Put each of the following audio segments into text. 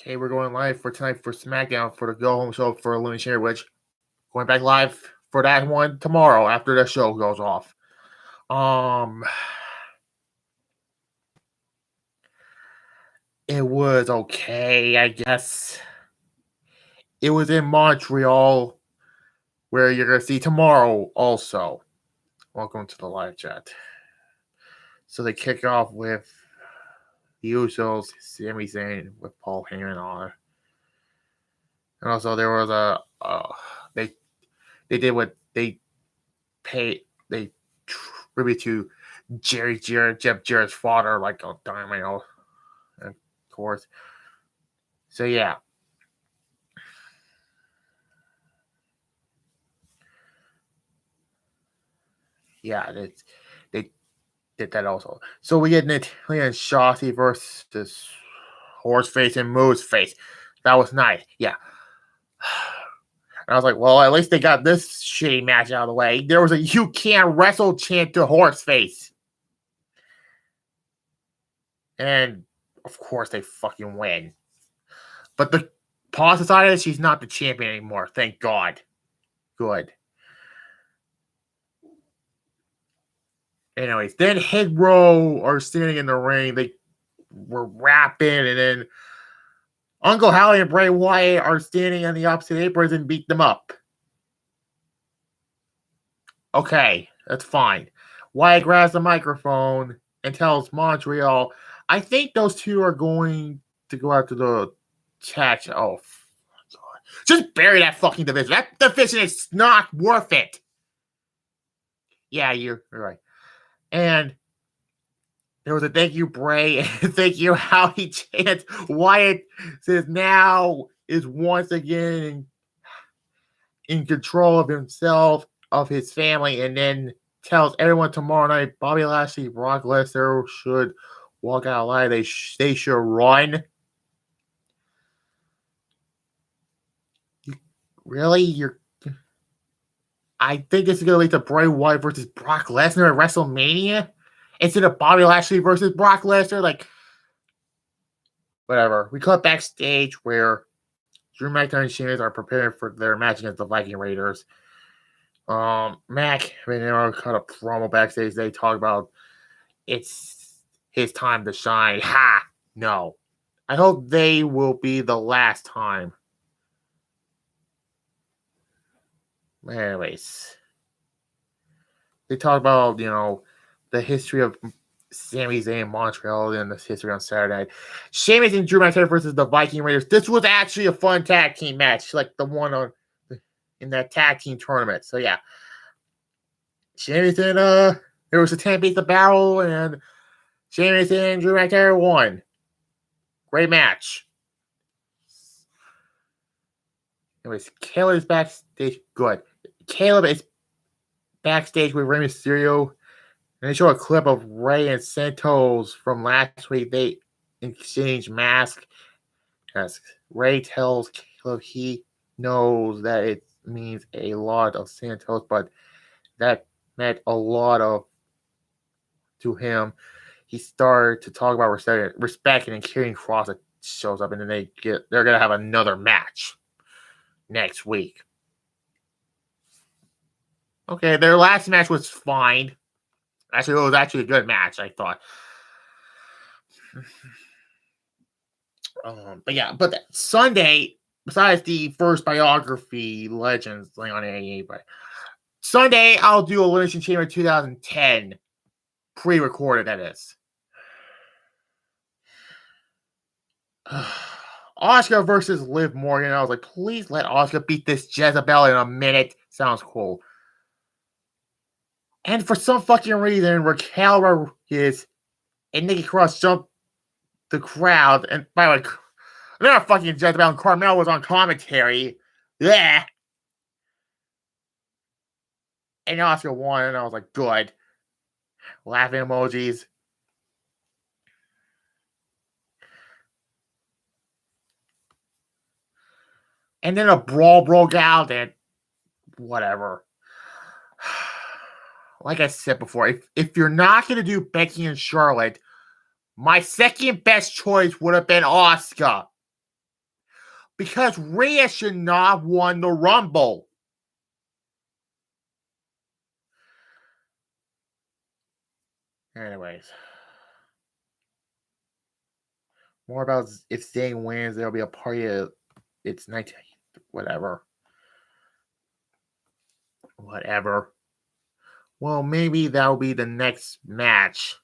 Okay, we're going live for tonight for SmackDown for the go home show for Elimination, which going back live for that one tomorrow after the show goes off. It was okay, I guess. It was in Montreal, where you're gonna see tomorrow also. Welcome to the live chat. So they kick off with the Usos, Sami Zayn with Paul Heyman on. And also there was they did what they tribute to Jeff Jarrett's father, like a Dynamite, of course. So yeah. Yeah, they did that also. So we get Natalya and Shotzi versus Horseface and Mooseface. That was nice. Yeah. And I was like, well, at least they got this shitty match out of the way. There was a "you can't wrestle" chant to Horseface. And of course they fucking win. But the positive side is she's not the champion anymore. Thank God. Good. Anyways, then Head Row are standing in the ring. They were rapping, and then Uncle Howley and Bray Wyatt are standing on the opposite aprons and beat them up. Okay, that's fine. Wyatt grabs the microphone and tells Montreal, I think those two are going to go after the tag. Oh, God. Just bury that fucking division. That division is not worth it. Yeah, you're right. And there was a thank you, Bray, and thank you, Howdy chant. Wyatt says now is once again in control of himself, of his family, and then tells everyone tomorrow night Bobby Lashley, Brock Lesnar should walk out alive. They should run. Really? I think this is going to lead to Bray Wyatt versus Brock Lesnar at WrestleMania instead of Bobby Lashley versus Brock Lesnar. Like, whatever. We cut backstage where Drew McIntyre and Sheamus are preparing for their match against the Viking Raiders. Mac and Aaron cut a promo backstage. They talk about it's his time to shine. Ha! No. I hope they will be the last time. Anyways, they talk about, the history of Sami Zayn in Montreal and the history on Saturday. Sheamus and Drew McIntyre versus the Viking Raiders. This was actually a fun tag team match, like the one in that tag team tournament. So yeah, Sheamus and there was a 10 beat the barrel, and Sheamus and Drew McIntyre won. Great match. Anyways, Caleb is backstage. Good. Caleb is backstage with Rey Mysterio, and they show a clip of Rey and Santos from last week. They exchange masks. As Rey tells Caleb he knows that it means a lot of Santos, but that meant a lot to him. He started to talk about respect, and then Karrion Kross shows up, and then they're gonna have another match next week. Okay, their last match was fine. Actually, it was actually a good match, I thought. But Sunday, besides the first biography, Legends on AEW, but Sunday I'll do Elimination Chamber 2010, pre-recorded. That is. Asuka versus Liv Morgan. I was like, please let Asuka beat this Jezebel in a minute. Sounds cool. And for some fucking reason, Raquel Rodriguez and Nikki Cross jumped the crowd. And by the way, they're not fucking Jezebel, and Carmel was on commentary. Yeah. And Asuka won, and I was like, good. Laughing emojis. And then a brawl broke out, and whatever. Like I said before, if you're not going to do Becky and Charlotte, my second best choice would have been Asuka. Because Rhea should not have won the Rumble. Anyways. More about if Zayn wins, there'll be a party at it's 19. Whatever. Well, maybe that'll be the next match.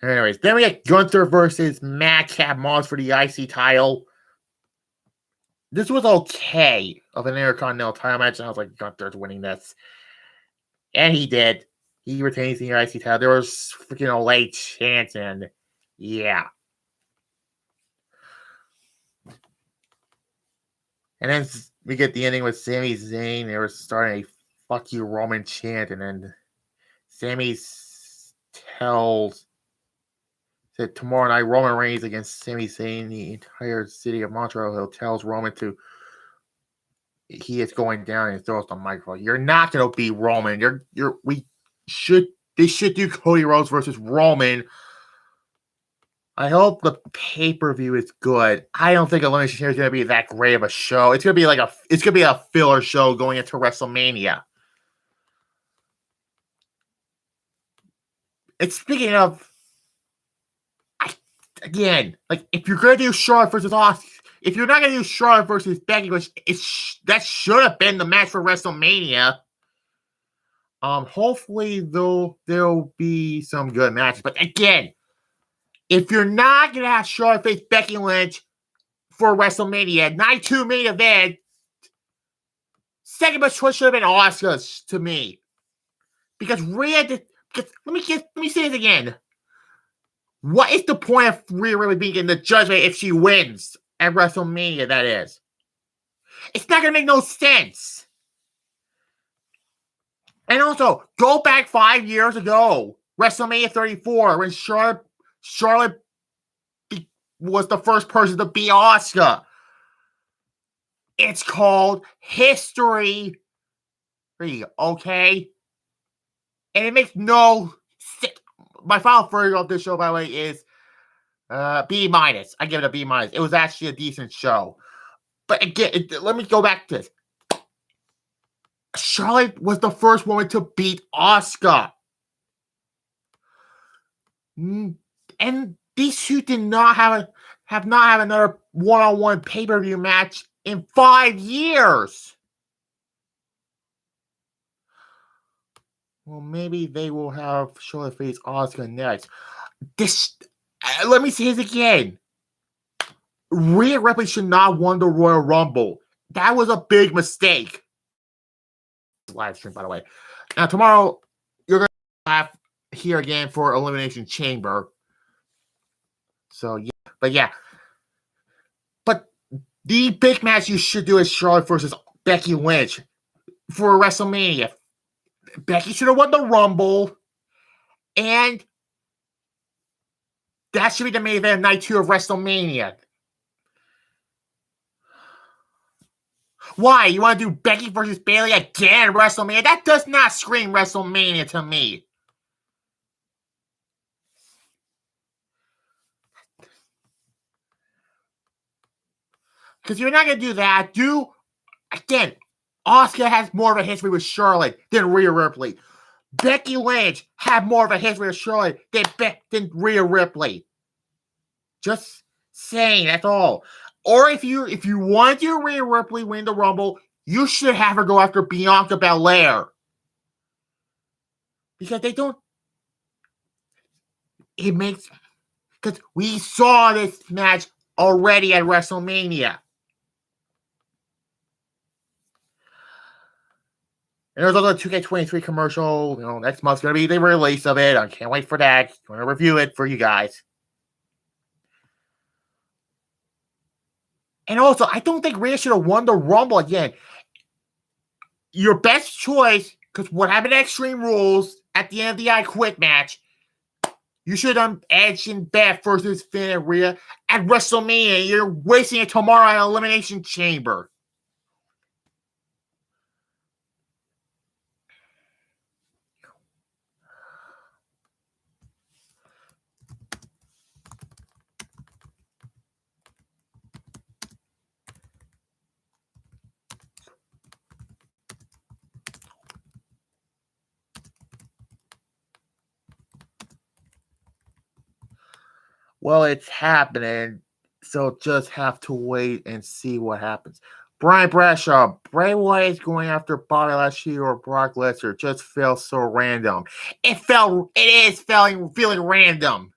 Anyways, then we get Gunther versus Madcap Moss for the IC title. This was okay of an Intercontinental title match, and I was like, Gunther's winning this. And he did. He retains the IC title. There was freaking a late chance, and yeah. And then we get the ending with Sami Zayn. They were starting a fuck you Roman chant, and then Sami tells that tomorrow night Roman Reigns against Sami Zayn, the entire city of Montreal Hill tells Roman he is going down and throws the microphone. You're not gonna beat Roman. They should do Cody Rhodes versus Roman. I hope the pay-per-view is good. I don't think Elimination is going to be that great of a show. It's going to be a filler show going into WrestleMania. And speaking of, if you're going to do Charlotte versus Austin, if you're not going to do Charlotte versus Becky, which that should have been the match for WrestleMania. Hopefully there'll be some good matches. But again, if you're not going to have Charlotte face Becky Lynch for WrestleMania, Night 2 main event, second best choice should have been Asuka to me. Because Rhea, let me say this again. What is the point of Rhea really being in the judgment if she wins at WrestleMania, that is? It's not going to make no sense. And also, go back 5 years ago, WrestleMania 34, when Charlotte was the first person to beat Asuka. It's called history. Okay? And it makes no sense. My final verdict of this show, by the way, is B-. I give it a B-. It was actually a decent show. But again, let me go back to this. Charlotte was the first woman to beat Asuka. And these two did not have another one-on-one pay-per-view match in 5 years. Well, maybe they will have Charlotte face Asuka next. Let me say this again. Rhea Ripley should not have won the Royal Rumble. That was a big mistake. Live stream, by the way. Now, tomorrow, you're going to have here again for Elimination Chamber. So, yeah. But the big match you should do is Charlotte versus Becky Lynch for WrestleMania. Becky should have won the Rumble. And that should be the main event of Night 2 of WrestleMania. Why? You want to do Becky versus Bayley again at WrestleMania? That does not scream WrestleMania to me. Because you're not going to do that. Again, Asuka has more of a history with Charlotte than Rhea Ripley. Becky Lynch had more of a history with Charlotte than Rhea Ripley. Just saying, that's all. Or if you want to Rhea Ripley win the Rumble, you should have her go after Bianca Belair. Because they don't... Because we saw this match already at WrestleMania. And there's also a 2K23 commercial. Next month's going to be the release of it. I can't wait for that. I'm going to review it for you guys. And also, I don't think Rhea should have won the Rumble again. Your best choice, because what happened at Extreme Rules at the end of the I Quit match, you should have done Edge and Beth versus Finn and Rhea at WrestleMania. You're wasting it tomorrow at Elimination Chamber. Well, it's happening, so just have to wait and see what happens. Brian Bradshaw, Bray Wyatt is going after Bobby Lashley or Brock Lesnar. Just feels so random. It is feeling random.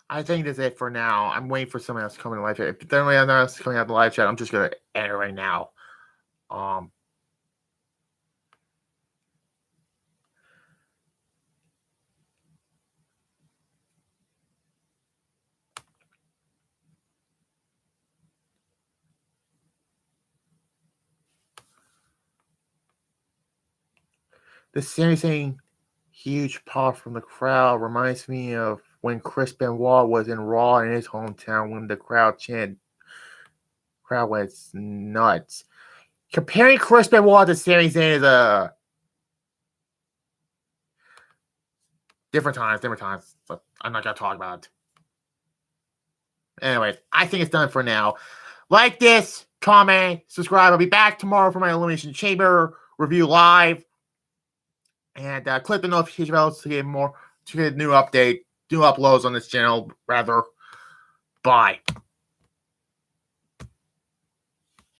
I think that's it for now. I'm waiting for someone else to come in the live chat. If there's anyone else coming out in the live chat, I'm just gonna end it right now. The Sami Zayn huge pop from the crowd reminds me of when Chris Benoit was in Raw in his hometown when the crowd went nuts. Comparing Chris Benoit to Sami Zayn is a different times. But I'm not gonna talk about it. Anyways, I think it's done for now. Like this, comment, subscribe. I'll be back tomorrow for my Elimination Chamber review live. And click the notification bell to get new uploads on this channel, rather. Bye.